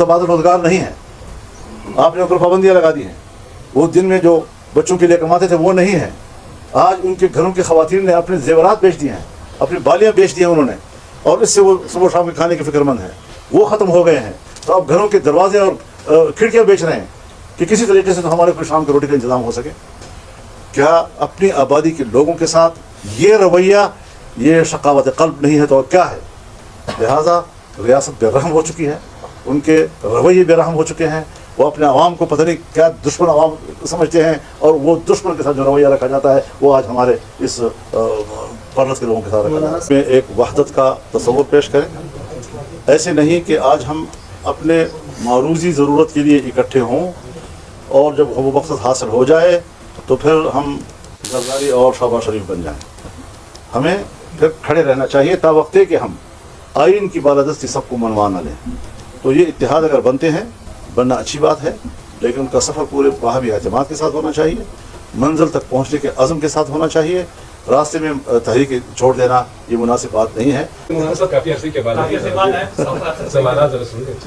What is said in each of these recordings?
तबादला रोजगार नहीं है, आपने ऊपर पाबंदियाँ लगा दी हैं। वो दिन में जो बच्चों के लिए कमाते थे वो नहीं है। आज उनके घरों की खवातीन ने अपने जेवरात बेच दिए हैं, अपनी बालियाँ बेच दी हैं उन्होंने, और इससे वो सुबह शाम के खाने के फिक्रमंद हैं, वो ख़त्म हो गए हैं। तो अब घरों के दरवाजे और खिड़कियाँ बेच रहे हैं कि किसी तरीके से तो हमारे को शाम की रोटी का इंतज़ाम हो सके। क्या अपनी आबादी के लोगों के साथ ये रवैया, ये शकावत क़ल्ब नहीं है तो क्या है? लिहाजा रियासत बेरहम हो चुकी है, उनके रवैये बेरहम हो चुके हैं। वो अपने आवाम को पता नहीं क्या दुश्मन आवाम समझते हैं, और वो दुश्मन के साथ जो रवैया रखा जाता है वो आज हमारे इस परलत के लोगों के साथ रखा जाता है। एक वहदत का तस्वुर पेश करें, ऐसे नहीं कि आज हम अपने मारूज़ी ज़रूरत के लिए इकट्ठे हों और जब वो मकसद हासिल हो जाए तो फिर हम जरदारी और शहबाज शरीफ बन जाएं। हमें फिर खड़े रहना चाहिए तावक्ते कि हम आइन की बालादस्ती सबको मनवा न लें। तो ये इत्तेहाद अगर बनते हैं, बनना अच्छी बात है, लेकिन उनका सफ़र पूरे वहाबी एतमाद के साथ होना चाहिए, मंजिल तक पहुँचने के अज़म के साथ होना चाहिए। रास्ते में तहरीक छोड़ देना ये मुनासिब बात नहीं है। काफी अर्से के बाद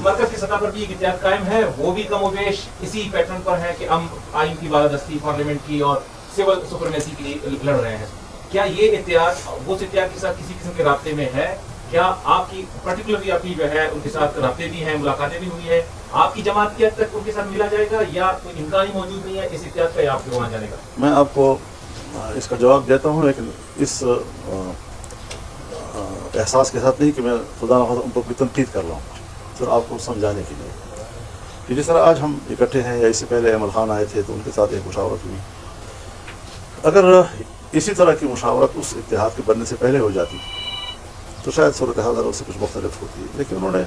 मरकज़ की सतह पर भी इत्तेहाद कायम है, वो भी कमोबेश इसी पैटर्न पर है कि हम आइन की बालादस्ती, पार्लियामेंट की और सिविल सुपरमेसी के लिए लड़ रहे हैं। क्या ये इत्तेहाद वो इत्तेहाद के साथ किसी किस्म के राब्ते में है? क्या आपकी पर्टिकुलरली आपकी जो है उनके साथ राब्ते भी हैं, मुलाकातें भी हुई है? आपकी जमात की हद तक उनके साथ मिला जाएगा या कोई इम्कान ही मौजूद नहीं है इस इत्तेहाद पे आपके वहाँ जाने का? मैं आपको इसका जवाब देता हूँ, लेकिन इस एहसास के साथ नहीं कि मैं खुदा न खास्ता उन पर कोई तनकीद कर रहा हूँ, सिर्फ आपको समझाने के लिए कि जिस तरह आज हम इकट्ठे हैं या इससे पहले अमल खान आए थे तो उनके साथ एक मुशावरत हुई। अगर इसी तरह की मुशावरत उस इत्तेहाद के बनने से पहले हो जाती तो शायद सूरत हाल उससे कुछ मुख्तलिफ होती, लेकिन उन्होंने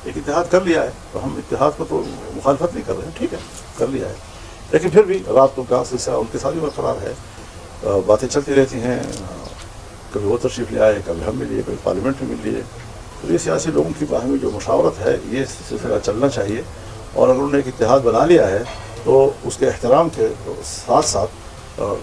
एक इत्तेहाद कर लिया है तो हम इत्तेहाद को तो मुखालफत नहीं कर रहे हैं, ठीक है कर लिया है, लेकिन फिर भी राब्तों का सिलसिला उनके साथ भी बरकरार है, बातें चलती रहती हैं, कभी वो तशरीफ़ ले आए, कभी हम मिलिए, कभी पार्लियामेंट में मिलिए। तो ये सियासी लोगों की बाहमी जो मुशावरत है ये सिलसिला चलना चाहिए, और अगर उन्होंने एक इत्तेहाद बना लिया है तो उसके एहतराम के साथ साथ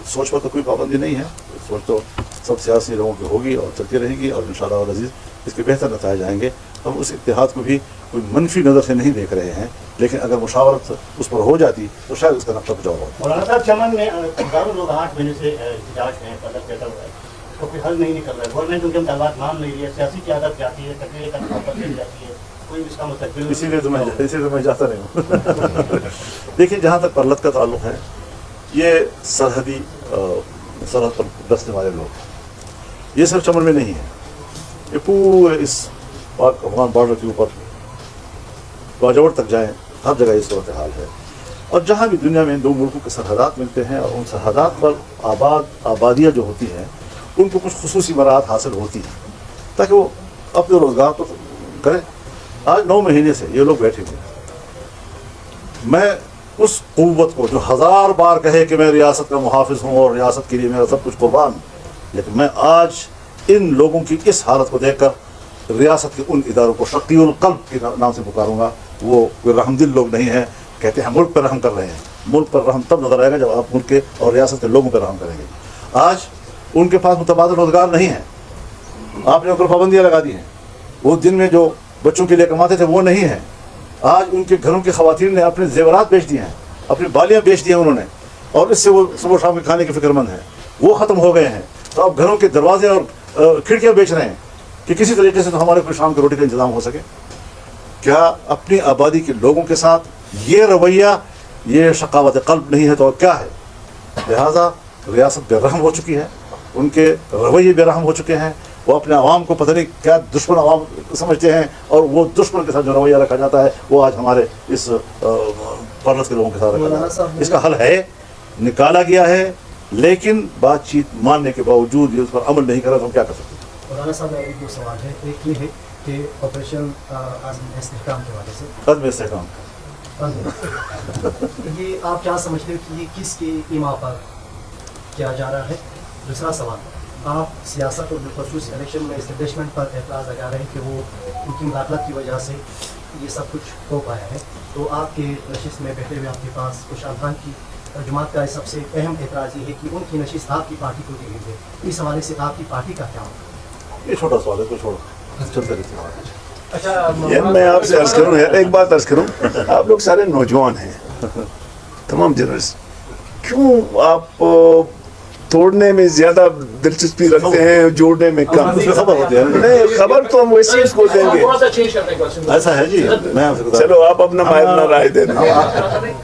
सोच पर तो कोई पाबंदी नहीं है। सोच तो सब सियासी लोगों की होगी और चलती रहेगी, और इंशाअल्लाह वल अज़ीज़ इसके बेहतर नतीजे आएंगे। हम उस इत्तेहाद को भी कोई मनफी नज़र से नहीं देख रहे हैं, लेकिन अगर मुशावरत उस पर हो जाती तो शायद उसका नक्शा कुछ और होता। मौलाना साहब, चमन में हज़ारों लोग 8 महीने से इhtजाज हैं, पलक बैठा हुआ है, तो कोई हल नहीं निकल रहा है। गवर्नमेंट उनके मुतालबात मान नहीं रही है, सियासी क़यादत जाती है, तकरीर का मिल जाती है, कोई इसका मुस्तक़बिल। इसीलिए तो मैं जाता नहीं हूँ। देखिए, जहाँ तक परलत का ताल्लुक़ है, ये सरहदी सरहद पर बसने वाले लोग, ये सिर्फ चमन में नहीं है, ये पूरे इस पाक अफगान बॉर्डर के ऊपर बाजौड़ तक जाएँ, हर जगह ये सूरत हाल है। और जहाँ भी दुनिया में दो मुल्कों के सरहदात मिलते हैं और उन सरहदात पर आबादियाँ जो होती हैं उनको कुछ खुसूसी मराहत हासिल होती हैं ताकि वो अपने रोज़गार को करें। आज 9 महीने से ये लोग बैठे हुए हैं। मैं उस क़ुव्वत को जो 1000 बार कहे कि मैं रियासत का मुहाफ़िज़ हूँ और रियासत के लिए मेरा सब कुछ कुर्बान, लेकिन मैं आज इन लोगों की इस हालत को देखकर रियासत के उन इदारों को शक़ीउल क़ल्ब के नाम से पुकारूँगा। वो कोई रहमदिल लोग नहीं हैं, कहते हैं मुल्क पर रहम कर रहे हैं। मुल्क पर रहम तब नज़र आएगा जब आप मुल्क के और रियासत के लोगों पर रहम करेंगे। आज उनके पास मुतबादिल रोज़गार नहीं है, आपने ऊपर पाबंदियाँ लगा दी हैं। वो दिन में जो बच्चों के लिए कमाते थे वो नहीं है। आज उनके घरों की खवातीन ने अपने जेवरात बेच दिए हैं, अपनी बालियाँ बेच दी हैं उन्होंने, और इससे वो सुबह शाम के खाने के फिक्रमंद हैं, वो ख़त्म हो गए हैं। तो अब घरों के दरवाजे और खिड़कियाँ बेच रहे हैं कि किसी तरीके से तो हमारे को शाम की रोटी का इंतज़ाम हो सके। क्या अपनी आबादी के लोगों के साथ ये रवैया, ये शकावत क़ल्ब नहीं है तो क्या है? लिहाजा रियासत बेरहम हो चुकी है, उनके रवैये बेरहम हो चुके हैं। वो अपने आवाम को पता नहीं क्या दुश्मन आवाम समझते हैं, और वो दुश्मन के साथ जो रवैया रखा जाता है वो आज हमारे इस परलत के लोगों के साथ रखा जाता है। इसका हल है, निकाला गया है, लेकिन बातचीत मानने के बावजूद ये उस पर अमल नहीं कर रहा तो हम क्या कर सकते हैं? मौलाना साहब, मेरा एक दो सवाल है। एक ये है कि ऑपरेशन इस्तेहकाम के हवाले से अज़्म इस्तेहकाम ये आप क्या समझते हो कि ये किसके इमा पर किया जा रहा है? दूसरा सवाल, आप सियासत और बिलखसूस इलेक्शन में इस्टेब्लिशमेंट पर एतराज़ लगा रहे हैं कि वो उनकी मुदाखलत की वजह से ये सब कुछ हो पाया है, तो आपके नशिस्त में बैठे हुए आपके पास खुशहाल खान की जमात का सबसे अहम एतराज़ ये है कि उनकी नशिस्त आपकी पार्टी को दी गई है। इस हवाले से आपकी पार्टी का क्या होगा? ये छोटा सवाल है, तो छोड़ो, चलते रहते हैं। یہ میں آپ سے عرض کروں یار، ایک بات عرض کروں، آپ لوگ سارے نوجوان ہیں، تمام جرنلسٹ، کیوں آپ توڑنے میں زیادہ دلچسپی رکھتے ہیں، جوڑنے میں کم؟ اس میں خبر ہوتی ہے نہیں، خبر تو ہم ویسے اس کو دیں گے. تھوڑا سا چینج کرنے کا ایسا ہے جی، میں آپ سے بتا چلو آپ اپنا ماہرانہ رائے دیں.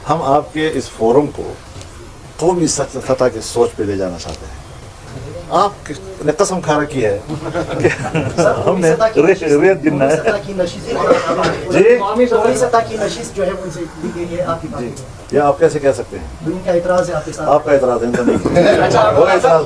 ہم آپ کے اس فورم کو قومی سطح کی سوچ پہ لے جانا چاہتے ہیں. آپ نے قسم کھا رکھی ہے کہ ہم نے ریت گننا ہے. جی قومی سطح کی نشست جو ہے ان سے لی گئی ہے آپ کی بات. یہ آپ کیسے کہہ سکتے ہیں؟ ان کا اعتراض ہے آپ کے ساتھ. آپ کا اعتراض ہے، ان کا نہیں. کوئی اعتراض،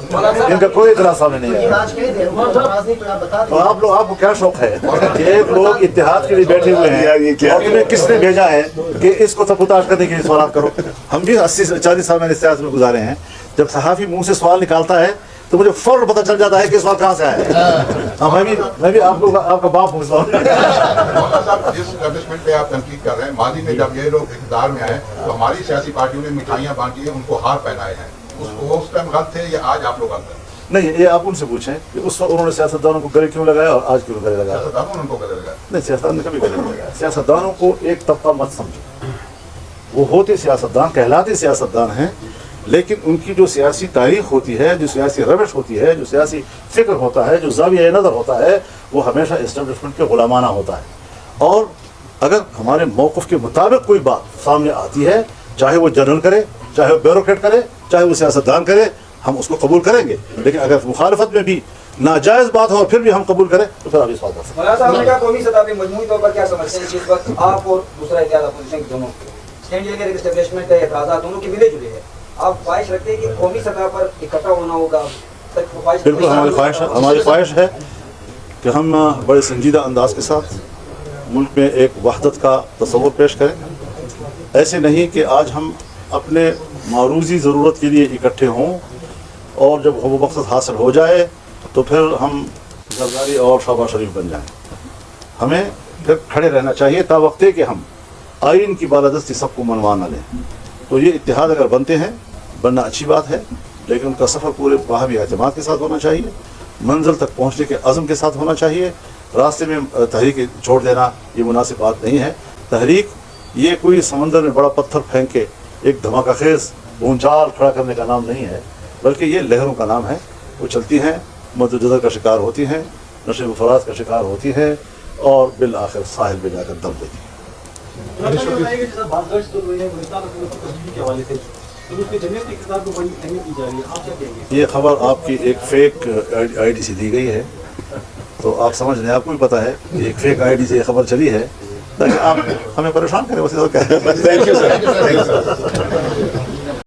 ان کا کوئی اعتراض سامنے نہیں یہ ہے. آج کہہ دیں اعتراض نہیں تو آپ بتا تو دیں. آپ لوگ، آپ کو کیا شوق ہے کہ ایک لوگ اتحاد کے لیے بیٹھے ہوئے ہیں اور تمہیں کس نے بھیجا ہے کہ اس کو سبوتاژ کرنے کے لیے سوالات کرو؟ ہم بھی 80-40 سال میں نے سیاست میں گزارے ہیں. جب صحافی منہ سے سوال نکالتا ہے تو مجھے فوراً پتہ چل جاتا ہے کہ سوال کہاں سے آیا ہے. میں بھی آپ لوگ آپ کا باپ ہوں. مولانا صاحب، جس اسٹیبلشمنٹ پہ آپ تنقید کر رہے ہیں، ماضی میں جب یہ لوگ اقتدار میں آئے تو ہماری سیاسی پارٹیوں نے مٹھائیاں بانٹی ہیں، ان کو ہار پہنائے ہیں. اس ٹائم غلط تھے یا آج آپ لوگ غلط ہیں؟ نہیں، یہ آپ ان سے پوچھیں کہ اس وقت انہوں نے سیاستدانوں کو گلے کیوں لگایا اور آج کیوں گلے لگایا. سیاستدانوں نے ان کو گلے لگایا. نہیں، سیاستدان نے کبھی گلے نہیں لگایا. سیاستدانوں کو ایک طبقہ مت سمجھو، وہ ہوتے سیاستدان، کہلاتے سیاستدان ہیں، لیکن ان کی جو سیاسی تاریخ ہوتی ہے، جو سیاسی روش ہوتی ہے، جو سیاسی فکر ہوتا ہے، جو زاویہ نظر ہوتا ہے، وہ ہمیشہ اسٹیبلشمنٹ کے غلامانہ ہوتا ہے. اور اگر ہمارے موقف کے مطابق کوئی بات سامنے آتی ہے، چاہے وہ جنرل کرے، چاہے وہ بیوروکریٹ کرے، چاہے وہ سیاستدان کرے، ہم اس کو قبول کریں گے. لیکن اگر مخالفت میں بھی ناجائز بات ہو اور پھر بھی ہم قبول کریں تو پھر آپ اس بات کر سکتے ہیں. مولانا صاحب نے کہا قومی سطح پہ مجموعی طور پر کیا سمجھتے ہیں کہ اس وقت آپ اور دوسرا اتحاد اپوزیشن دونوں اسٹینڈ لے کر اسٹیبلشمنٹ ہے، اعتراضات دونوں کے ملے جلے ہیں. آپ خواہش رکھتے ہیں کہ قومی سطح پر اکٹھا ہونا ہوگا؟ بالکل ہماری خواہش ہے کہ ہم بڑے سنجیدہ انداز کے ساتھ ملک میں ایک وحدت کا تصور پیش کریں. ایسے نہیں کہ آج ہم اپنے معروضی ضرورت کے لیے اکٹھے ہوں اور جب وہ مقصد حاصل ہو جائے تو پھر ہم زرداری اور شہباز شریف بن جائیں. ہمیں پھر کھڑے رہنا چاہیے تا وقتے کہ ہم آئین کی بالادستی سب کو منوا نہ لیں. تو یہ اتحاد اگر بنتے ہیں، بننا اچھی بات ہے، لیکن ان کا سفر پورے باہمی اعتماد کے ساتھ ہونا چاہیے، منزل تک پہنچنے کے عزم کے ساتھ ہونا چاہیے. راستے میں تحریک چھوڑ دینا یہ مناسب بات نہیں ہے. تحریک یہ کوئی سمندر میں بڑا پتھر پھینک کے ایک دھماکہ خیز اونچال کھڑا کرنے کا نام نہیں ہے، بلکہ یہ لہروں کا نام ہے. وہ چلتی ہیں، مد و جزر کا شکار ہوتی ہیں، نشے و فراز کا شکار ہوتی ہیں اور بالآخر ساحل پہ جا کر دم دیتی ہیں. یہ خبر آپ کی ایک فیک آئی ڈی سے دی گئی ہے، تو آپ سمجھ لیں، آپ کو بھی پتا ہے کہ ایک فیک آئی ڈی سے یہ خبر چلی ہے تاکہ آپ ہمیں پریشان کریں. Thank you sir.